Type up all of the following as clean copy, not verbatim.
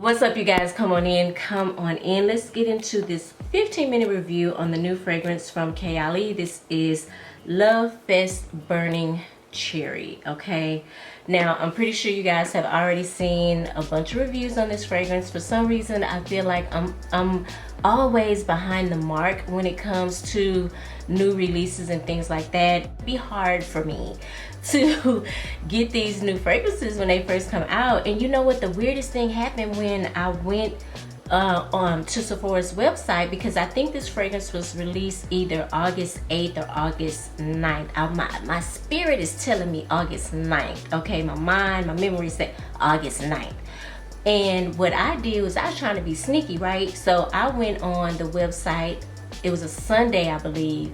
What's up, you guys? Come on in. Let's get into this 15-minute review on the new fragrance from Kayali. This is Lovefest Burning Cherry. Okay, now I'm pretty sure you guys have already seen a bunch of reviews on this fragrance. For some reason I feel like I'm always behind the mark when it comes to new releases and things like that. It'd be hard for me to get these new fragrances when they first come out. And you know what, the weirdest thing happened when I went to Sephora's website, because I think this fragrance was released either August 8th or August 9th. My spirit is telling me August 9th. Okay, my memory said August 9th. And what I did was I was trying to be sneaky, right? So I went on the website. It was a Sunday, I believe.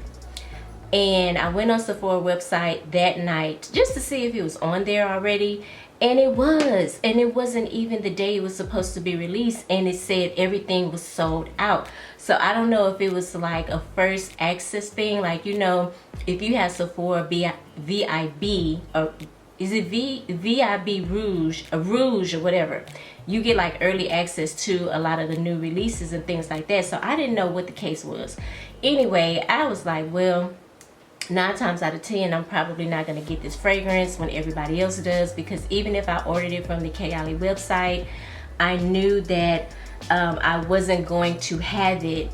And I went on Sephora website that night just to see if it was on there already. And it was. And it wasn't even the day it was supposed to be released. And it said everything was sold out. So I don't know if it was like a first access thing. Like, you know, if you have Sephora VIB, or is it VIB Rouge or whatever, you get like early access to a lot of the new releases and things like that. So I didn't know what the case was. Anyway, I was like, well, 9 times out of 10 I'm probably not going to get this fragrance when everybody else does, because even if I ordered it from the Kayali website, I knew that I wasn't going to have it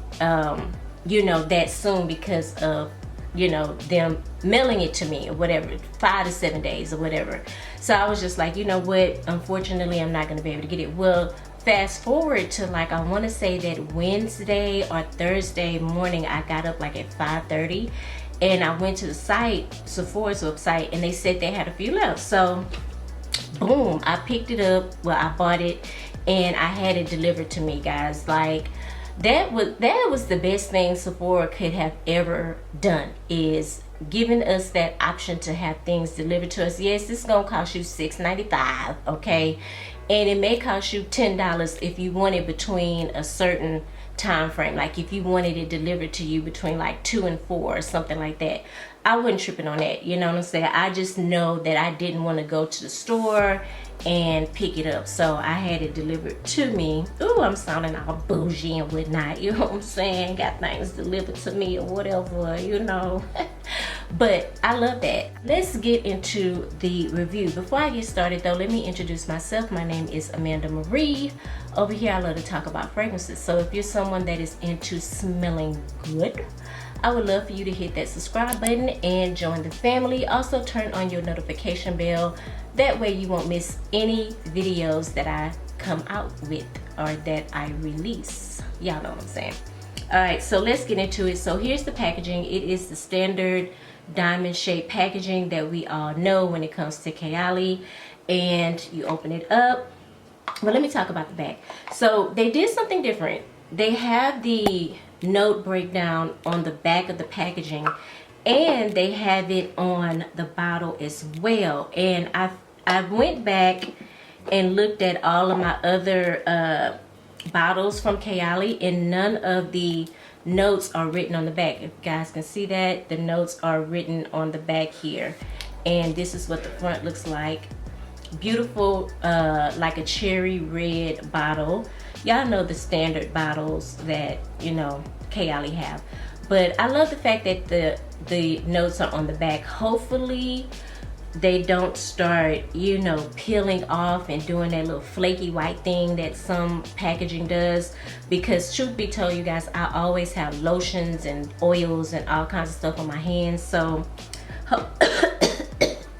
you know, that soon, because of, you know, them mailing it to me or whatever, 5 to 7 days or whatever. So I was just like, you know what, unfortunately I'm not going to be able to get it. Well, fast forward to like, I want to say that Wednesday or Thursday morning, I got up like at 5:30 and I went to the site, Sephora's website, and they said they had a few left. So boom, I picked it up. Well, I bought it and I had it delivered to me, guys. Like, that was the best thing Sephora could have ever done, is giving us that option to have things delivered to us. Yes, it's gonna cost you $6.95, okay, and it may cost you $10 if you want it between a certain time frame. Like if you wanted it delivered to you between like 2 and 4 or something like that, I wasn't tripping on that. You know what I'm saying? I just know that I didn't want to go to the store and pick it up, so I had it delivered to me. Ooh, I'm sounding all bougie and whatnot, you know what I'm saying? Got things delivered to me or whatever, you know. But I love that. Let's get into the review. Before I get started though, let me introduce myself. My name is Amanda Marie. Over here I love to talk about fragrances. So if you're someone that is into smelling good, I would love for you to hit that subscribe button and join the family. Also turn on your notification bell. That way you won't miss any videos that I come out with or that I release. Y'all know what I'm saying. Alright, so let's get into it. So here's the packaging. It is the standard diamond shaped packaging that we all know when it comes to Kayali. And you open it up. Well, let me talk about the back. So they did something different. They have the note breakdown on the back of the packaging, and they have it on the bottle as well. And I went back and looked at all of my other bottles from Kayali, and none of the notes are written on the back. If you guys can see that, the notes are written on the back here. And this is what the front looks like. Beautiful, like a cherry red bottle. Y'all know the standard bottles that, you know, Kayali have. But I love the fact that the notes are on the back. Hopefully they don't start, you know, peeling off and doing that little flaky white thing that some packaging does, because truth be told, you guys, I always have lotions and oils and all kinds of stuff on my hands. So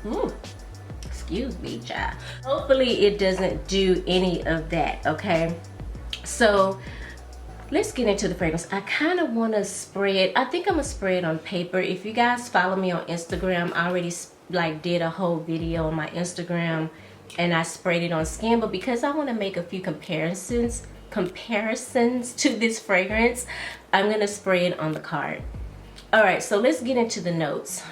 ooh, excuse me, child. Hopefully it doesn't do any of that, okay? So let's get into the fragrance. I kind of want to spray it. I think I'm gonna spray it on paper. If you guys follow me on Instagram, I already like did a whole video on my Instagram and I sprayed it on skin, but because I want to make a few comparisons to this fragrance, I'm gonna spray it on the card. All right, so let's get into the notes.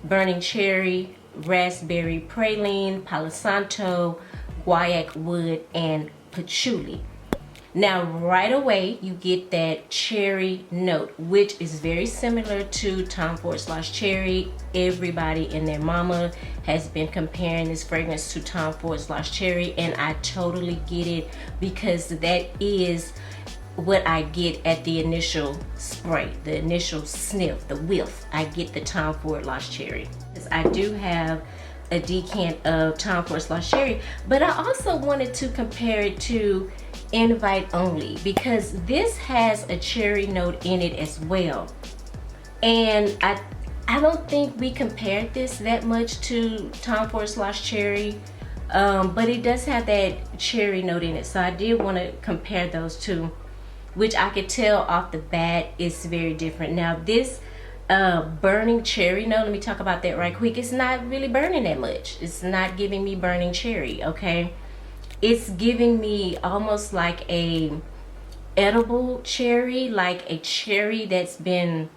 Burning cherry, raspberry praline, palo santo, guaiac wood, and patchouli. Now right away you get that cherry note, which is very similar to Tom Ford's Lost Cherry. Everybody and their mama has been comparing this fragrance to Tom Ford's Lost Cherry, and I totally get it, because that is what I get at the initial spray, the initial sniff, the whiff. I get the Tom Ford Lost Cherry. I do have a decant of Tom Ford's Lost Cherry, but I also wanted to compare it to Invite Only, because this has a cherry note in it as well. And I don't think we compared this that much to Tom Ford's Lost Cherry, but it does have that cherry note in it. So I did want to compare those two, which I could tell off the bat is very different. Now this burning cherry note, let me talk about that right quick. It's not really burning that much. It's not giving me burning cherry, okay? It's giving me almost like a edible cherry, like a cherry that's been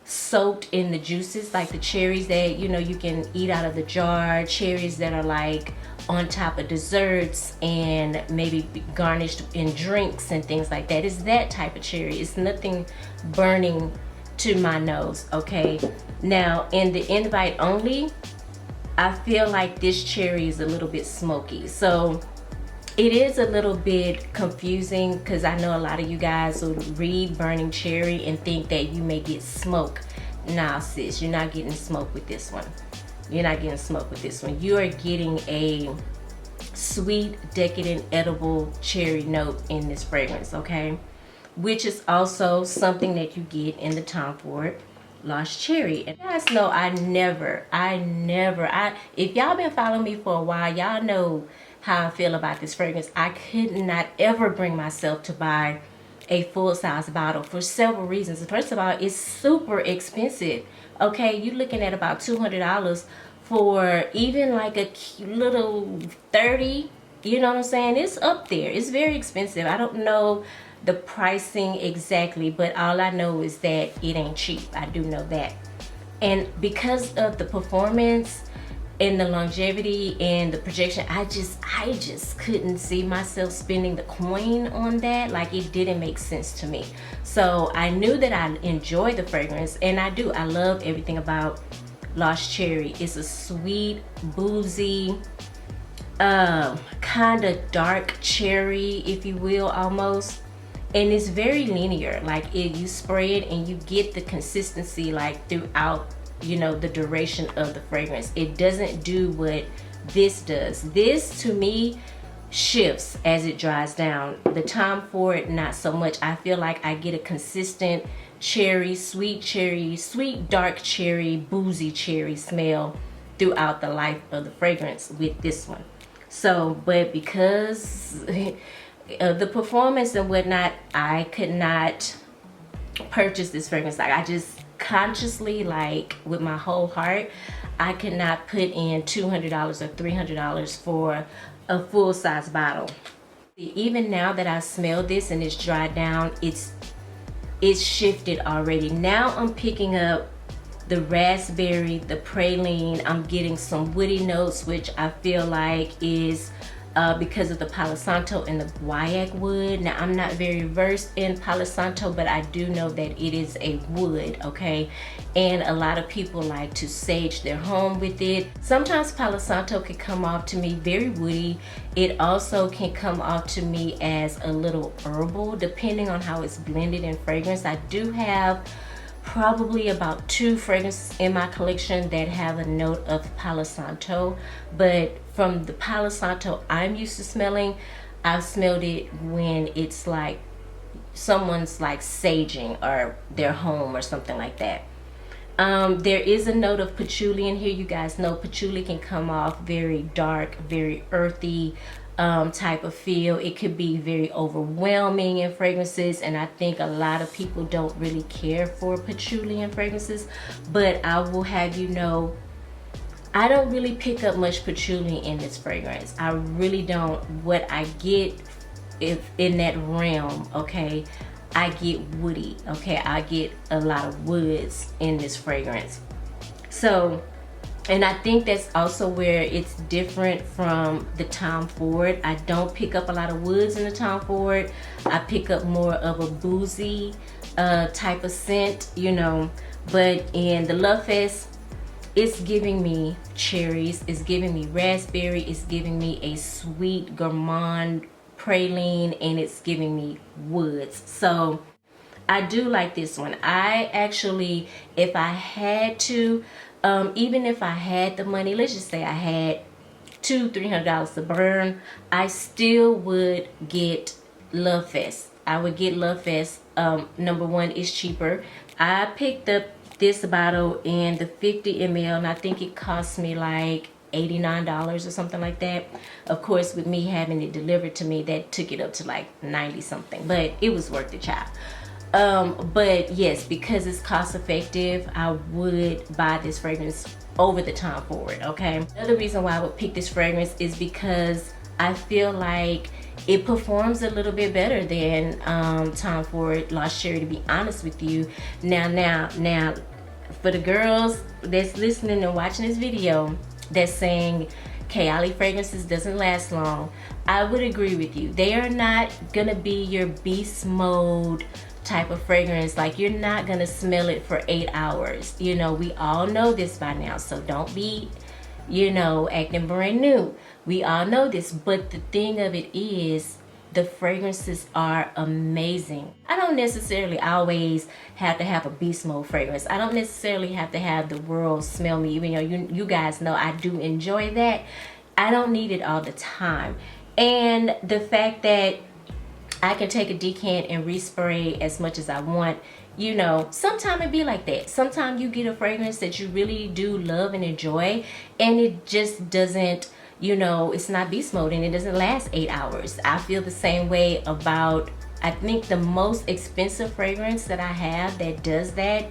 soaked in the juices, like the cherries that, you know, you can eat out of the jar, cherries that are like on top of desserts and maybe garnished in drinks and things like that. It's that type of cherry. It's nothing burning to my nose, okay? Now in the Invite Only, I feel like this cherry is a little bit smoky, so it is a little bit confusing, because I know a lot of you guys will read burning cherry and think that you may get smoke. Nah sis, you're not getting smoke with this one. You're not getting smoke with this one. You are getting a sweet, decadent, edible cherry note in this fragrance, okay? Which is also something that you get in the Tom Ford Lost Cherry. And you guys know if y'all been following me for a while, y'all know how I feel about this fragrance. I could not ever bring myself to buy a full-size bottle for several reasons. First of all, it's super expensive, okay? You're looking at about $200 for even like a little 30, you know what I'm saying? It's up there. It's very expensive. I don't know the pricing exactly, but all I know is that it ain't cheap. I do know that. And because of the performance and the longevity and the projection, I just couldn't see myself spending the coin on that. Like, it didn't make sense to me. So I knew that I enjoyed the fragrance, and I do. I love everything about Lost Cherry. It's a sweet, boozy, kind of dark cherry, if you will, almost. And it's very linear. Like, you spray it and you get the consistency like throughout, you know, the duration of the fragrance. It doesn't do what this does. This to me shifts as it dries down. The Tom Ford, not so much. I feel like I get a consistent cherry, sweet dark cherry, boozy cherry smell throughout the life of the fragrance with this one. So, but because of the performance and whatnot, I could not purchase this fragrance. Like, I just consciously, like with my whole heart, I could not put in $200 or $300 for a full-size bottle. Even now that I smell this and it's dried down, it's shifted already. Now I'm picking up the raspberry, the praline. I'm getting some woody notes, which I feel like is because of the Palo Santo and the guaiac wood. Now, I'm not very versed in Palo Santo, but I do know that it is a wood, okay? And a lot of people like to sage their home with it. Sometimes Palo Santo can come off to me very woody. It also can come off to me as a little herbal, depending on how it's blended in fragrance. I do have probably about 2 fragrances in my collection that have a note of Palo Santo, but from the Palo Santo I'm used to smelling, I've smelled it when it's like someone's like saging or their home or something like that. There is a note of patchouli in here. You guys know patchouli can come off very dark, very earthy type of feel. It could be very overwhelming in fragrances, and I think a lot of people don't really care for patchouli in fragrances, but I will have you know, I don't really pick up much patchouli in this fragrance. I really don't. What I get if in that realm, okay, I get woody, okay? I get a lot of woods in this fragrance. So And I think that's also where it's different from the Tom Ford. I don't pick up a lot of woods in the Tom Ford. I pick up more of a boozy type of scent, you know. But in the Lovefest, it's giving me cherries, it's giving me raspberry, it's giving me a sweet gourmand praline, and it's giving me woods. So I do like this one. I actually, if I had to, even if I had the money, let's just say I had $200-300 to burn, I still would get Lovefest. I would get Lovefest. Number one, it's cheaper. I picked up this bottle in the 50 ml, and I think it cost me like $89 or something like that. Of course, with me having it delivered to me, that took it up to like 90 something, but it was worth the child. But yes, because it's cost effective, I would buy this fragrance over the Tom Ford, okay? Another reason why I would pick this fragrance is because I feel like it performs a little bit better than Tom Ford Lost Cherry, to be honest with you. Now, for the girls that's listening and watching this video that's saying Kayali fragrances doesn't last long, I would agree with you. They are not gonna be your beast mode type of fragrance. Like, you're not gonna smell it for 8 hours. You know, we all know this by now, so don't be, you know, acting brand new. We all know this, but the thing of it is, the fragrances are amazing. I don't necessarily always have to have a beast mode fragrance. I don't necessarily have to have the world smell me, even though you guys know I do enjoy that. I don't need it all the time. And the fact that I can take a decant and respray as much as I want, you know, sometimes it be like that. Sometimes you get a fragrance that you really do love and enjoy, and it just doesn't, you know, it's not beast mode and it doesn't last 8 hours. I feel the same way about, I think the most expensive fragrance that I have that does that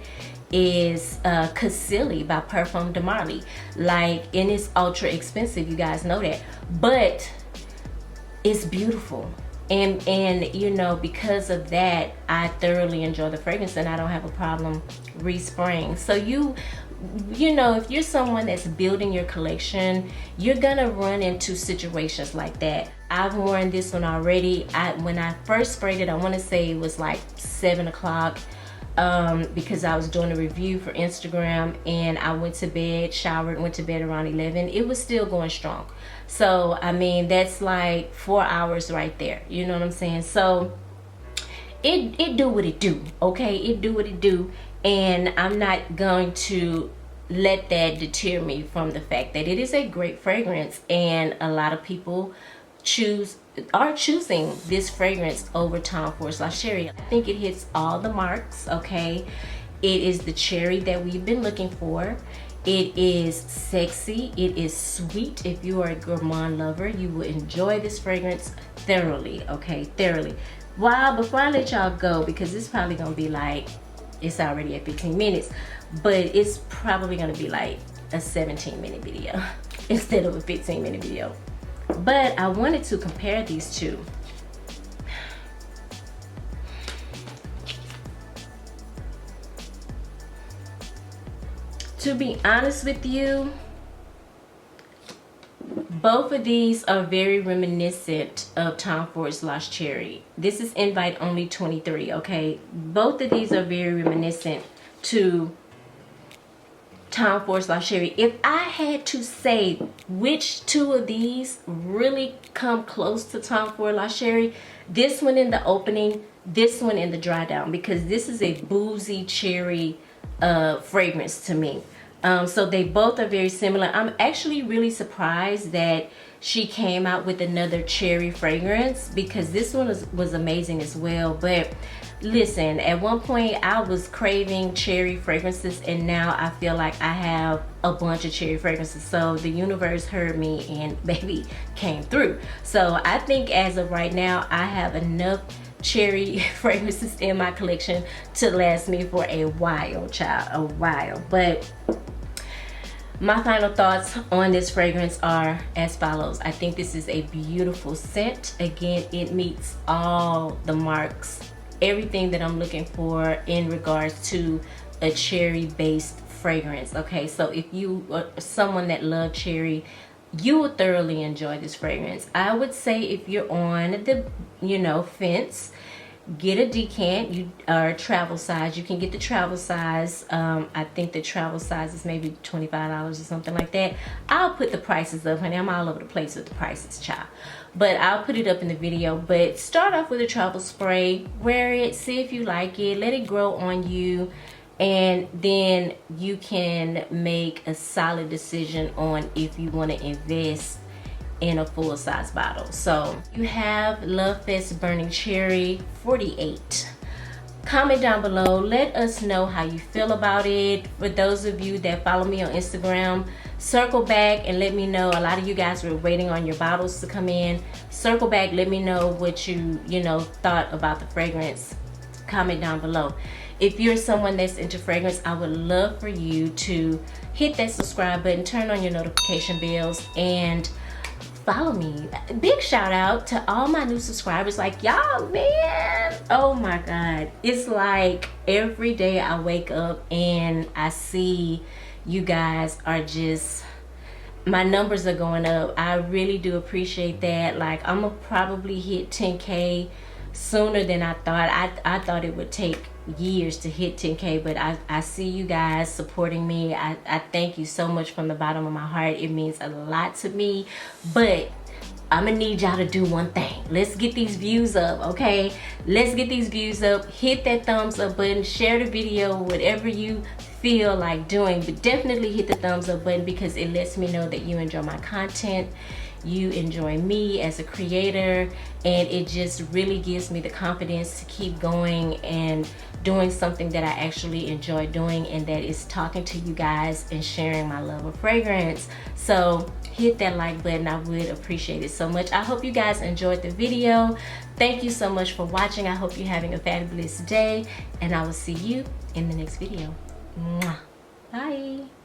is Kayali by Perfume de Marly. Like, and it's ultra expensive, you guys know that, but it's beautiful. And you know, because of that, I thoroughly enjoy the fragrance and I don't have a problem respraying. So you know, if you're someone that's building your collection, you're gonna run into situations like that. I've worn this one already. When I first sprayed it, I want to say it was like 7 o'clock, because I was doing a review for Instagram, and I went to bed, showered, went to bed around 11. It was still going strong. So I mean, that's like 4 hours right there, you know what I'm saying? So it do what it do, okay? It do what it do, and I'm not going to let that deter me from the fact that it is a great fragrance, and a lot of people are choosing this fragrance over Tom Ford Lost Cherry. I think it hits all the marks, okay? It is the cherry that we've been looking for. It is sexy, it is sweet. If you are a gourmand lover, you will enjoy this fragrance thoroughly, okay? Thoroughly. Well, before I let y'all go, because it's probably gonna be like, it's already at 15 minutes, but it's probably gonna be like a 17-minute video instead of a 15-minute video. But I wanted to compare these two. To be honest with you, both of these are very reminiscent of Tom Ford's Lost Cherry. This is invite only 23, okay? Both of these are very reminiscent to Tom Ford's Lost Cherry. If I had to say which two of these really come close to Tom Ford Lost Cherry, this one in the opening, this one in the dry down, because this is a boozy cherry fragrance to me. So they both are very similar. I'm actually really surprised that she came out with another cherry fragrance, because this one was amazing as well. But listen, at one point I was craving cherry fragrances, and now I feel like I have a bunch of cherry fragrances. So the universe heard me and baby came through. So I think as of right now, I have enough cherry fragrances in my collection to last me for a while, child, a while. But my final thoughts on this fragrance are as follows. I think this is a beautiful scent. Again, it meets all the marks, everything that I'm looking for in regards to a cherry based fragrance. Okay, so if you are someone that loves cherry, you will thoroughly enjoy this fragrance. I would say if you're on the, you know, fence, get a decant, or travel size. You can get the travel size. I think the travel size is maybe $25 or something like that. I'll put the prices up, honey. I'm all over the place with the prices, child. But I'll put it up in the video. But start off with a travel spray. Wear it. See if you like it. Let it grow on you. And then you can make a solid decision on if you want to invest in a full size bottle. So you have Lovefest Burning Cherry 48. Comment down below, let us know how you feel about it. For those of you that follow me on Instagram, circle back and let me know. A lot of you guys were waiting on your bottles to come in. Circle back, let me know what you know thought about the fragrance. Comment down below. If you're someone that's into fragrance, I would love for you to hit that subscribe button, turn on your notification bells, and follow me. Big shout out to all my new subscribers. Like, y'all, man, oh my god, it's like every day I wake up and I see you guys are just, my numbers are going up. I really do appreciate that. Like, I'm gonna probably hit 10K sooner than I thought. I thought it would take years to hit 10K, but I see you guys supporting me. I thank you so much from the bottom of my heart. It means a lot to me. But I'm gonna need y'all to do one thing. Let's get these views up, okay? Let's get these views up. Hit that thumbs up button, share the video, whatever you feel like doing, but definitely hit the thumbs up button because it lets me know that you enjoy my content, you enjoy me as a creator, and it just really gives me the confidence to keep going and doing something that I actually enjoy doing, and that is talking to you guys and sharing my love of fragrance. So hit that like button. I would appreciate it so much. I hope you guys enjoyed the video. Thank you so much for watching. I hope you're having a fabulous day, and I will see you in the next video. Mwah. Bye.